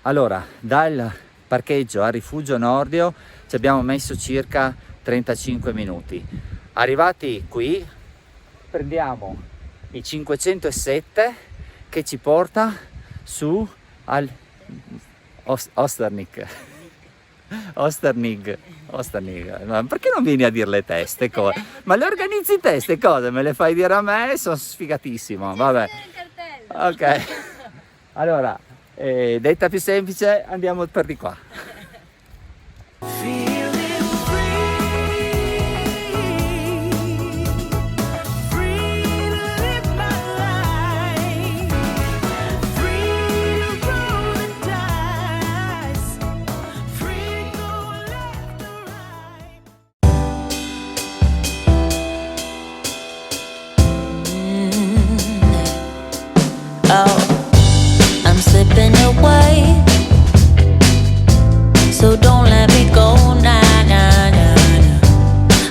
Allora, dal parcheggio al rifugio Nordio ci abbiamo messo circa 35 minuti. Arrivati qui prendiamo il 507 che ci porta su al Osternig. Ma perché non vieni a dire le teste cose? Ma le organizzi te ste cose, me le fai dire a me, sono sfigatissimo. Vabbè. Ok. Allora, detta più semplice, andiamo per di qua. I'm slipping away, so don't let me go, nah, nah, nah, nah.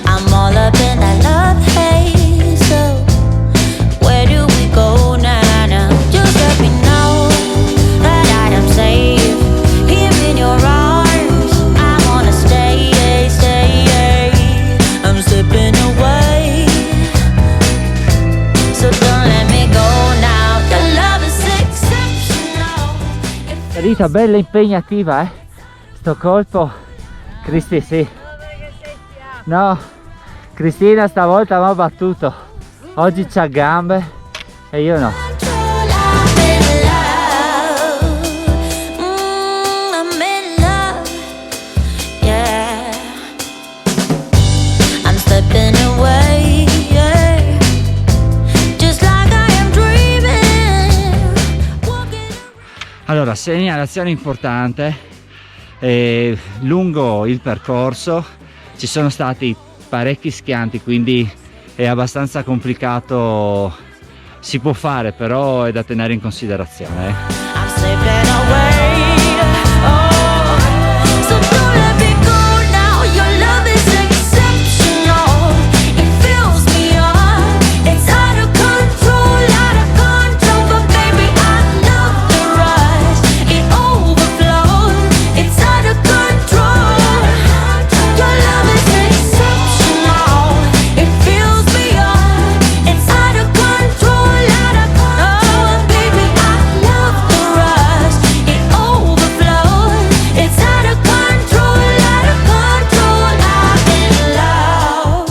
I'm all up in that love haze, so where do we go, nah, nah? Just let me know that I am safe here in your arms. I wanna stay, stay. I'm slipping away, so don't let me go now. Your love is exceptional. Rita, bella impegnativa, sto colpo. Cristi, sì. No, Cristina stavolta mi ha battuto. Oggi c'ha gambe e io no. Control, I'm in love. I'm in love. Yeah. I'm slipping away. Yeah. Just like I am dreaming. Walking. Allora, segnalazione importante, lungo il percorso ci sono stati parecchi schianti, quindi è abbastanza complicato, si può fare però è da tenere in considerazione. I'm slipping away. Oh, so don't let me go now. Your love is exceptional. It fills me up. It's out of control, but baby I love the rush. It overflows. It's out of control. Your love is exceptional. It fills me up. It's out of control, baby I love the rush. It overflows. It's out of control, I'm in love.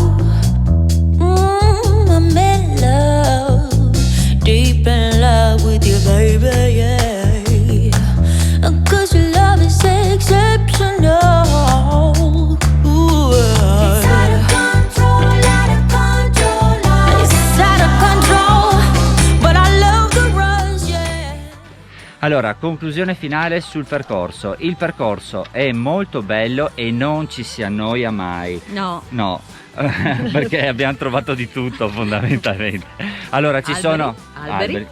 I'm in love, deep in love with you, baby, yeah. 'Cause your love is exceptional. Ooh. It's out of control, It's out of control, but I love the rush, yeah. Allora, conclusione finale sul percorso. Il percorso è molto bello e non ci si annoia mai. No. No, perché abbiamo trovato di tutto fondamentalmente. Allora ci sono alberi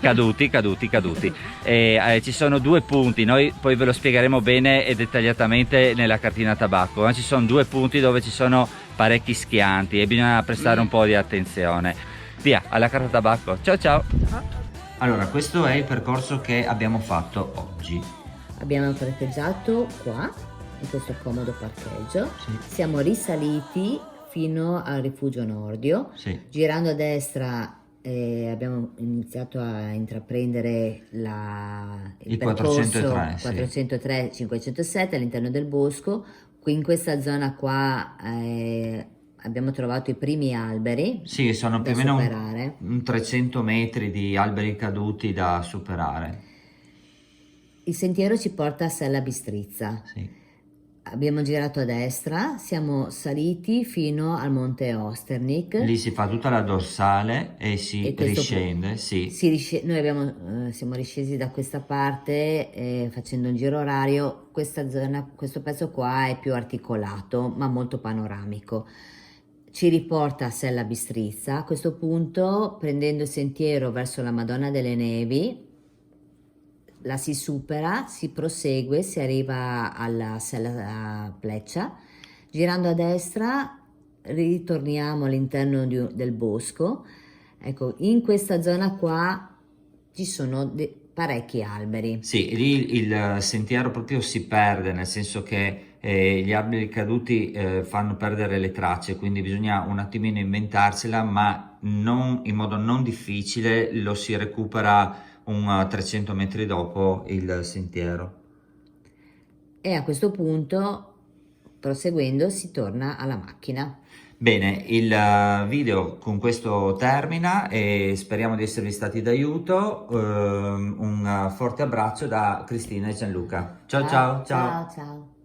caduti. E, ci sono due punti, noi poi ve lo spiegheremo bene e dettagliatamente nella cartina tabacco, ma ci sono due punti dove ci sono parecchi schianti e bisogna prestare un po' di attenzione. Via, alla carta tabacco. Ciao ciao. Allora, questo è il percorso che abbiamo fatto oggi. Abbiamo parcheggiato qua, in questo comodo parcheggio. Sì. Siamo risaliti fino al rifugio Nordio. Sì. Girando a destra abbiamo iniziato a intraprendere il percorso 403, sì. 403-507 all'interno del bosco. Qui in questa zona qua abbiamo trovato i primi alberi. Sì, sono più da o meno superare. un 300 metri di alberi caduti da superare. Il sentiero ci porta a Sella Bistrizza. Sì. Abbiamo girato a destra, siamo saliti fino al monte Osternik. Lì si fa tutta la dorsale e si E questo riscende, sì. Noi siamo riscesi da questa parte facendo un giro orario. Questa zona, questo pezzo qua è più articolato ma molto panoramico. Ci riporta a Sella Bistrizza. A questo punto, prendendo il sentiero verso la Madonna delle Nevi, la si supera, si prosegue, si arriva alla Sella Pleccia. Girando a destra ritorniamo all'interno del bosco. Ecco, in questa zona qua ci sono parecchi alberi. Sì, lì il sentiero proprio si perde, nel senso che gli alberi caduti fanno perdere le tracce, quindi bisogna un attimino inventarsela, ma in modo non difficile lo si recupera 300 metri dopo il sentiero. E a questo punto, proseguendo, si torna alla macchina. Bene, il video con questo termina e speriamo di esservi stati d'aiuto. Un forte abbraccio da Cristina e Gianluca. Ciao ciao ciao. Ciao.